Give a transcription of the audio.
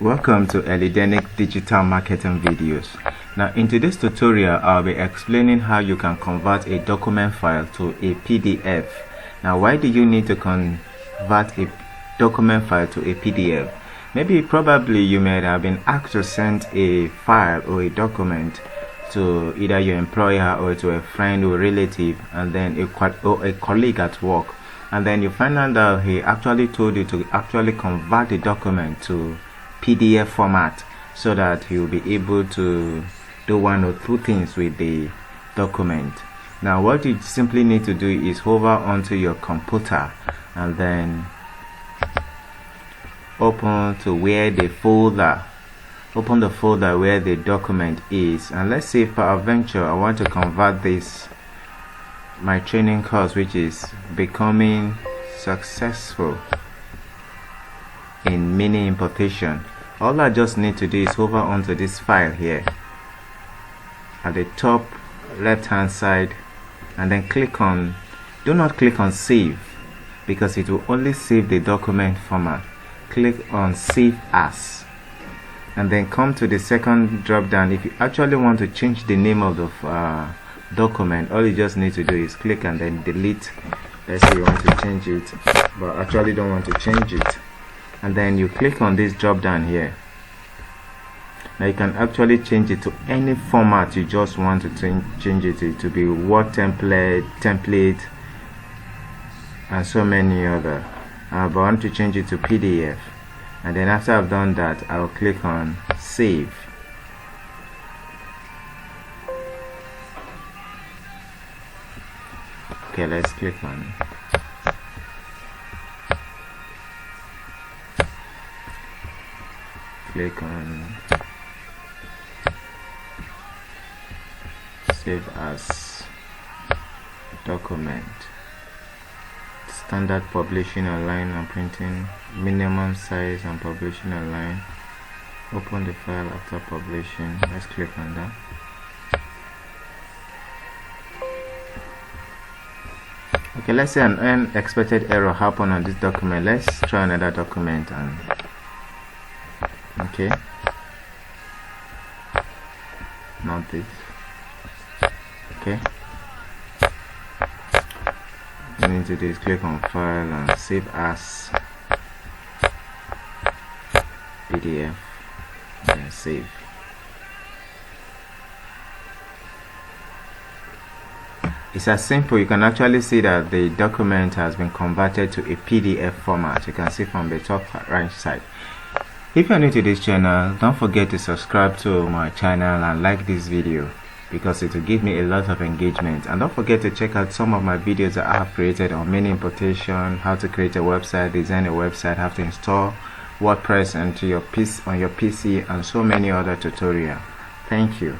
Welcome to Elidenic Digital Marketing Videos. Now in today's tutorial, I'll be explaining how you can convert a document file to a PDF. Now why do you need to convert a document file to a PDF? Probably you may have been asked to send a file or a document to either your employer or to a friend or relative, and then a colleague at work, and then you find out that he actually told you to actually convert the document to PDF format so that you'll be able to do one or two things with the document. Now what you simply need to do is hover onto your computer and then open the folder where the document is, and let's say peradventure I want to convert my training course, which is becoming successful in mini importation. All I just need to do is hover onto this file here at the top left hand side, and then do not click on save, because it will only save the document format. Click on save as, and then come to the second drop down. If you actually want to change the name of the document, all you just need to do is click and then delete. Let's say you want to change it but actually don't want to change it, and then you click on this drop down here. Now you can actually change it to any format you just want to change it to be Word template and so many other, but I want to change it to PDF, and then after I've done that, I'll click on save. Okay, let's click on save as document. Standard publishing online and printing, minimum size and publishing online. Open the file after publishing. Let's click on that. Okay, let's say an unexpected error happened on this document. Let's try another document and okay, not this. Okay, what you need to do is click on file and save as PDF and save. It's as simple. You can actually see that the document has been converted to a PDF format. You can see from the top right side. If you are new to this channel, don't forget to subscribe to my channel and like this video, because it will give me a lot of engagement. And don't forget to check out some of my videos that I have created on mini importation, how to create a website, design a website, how to install WordPress on your PC, and so many other tutorials. Thank you.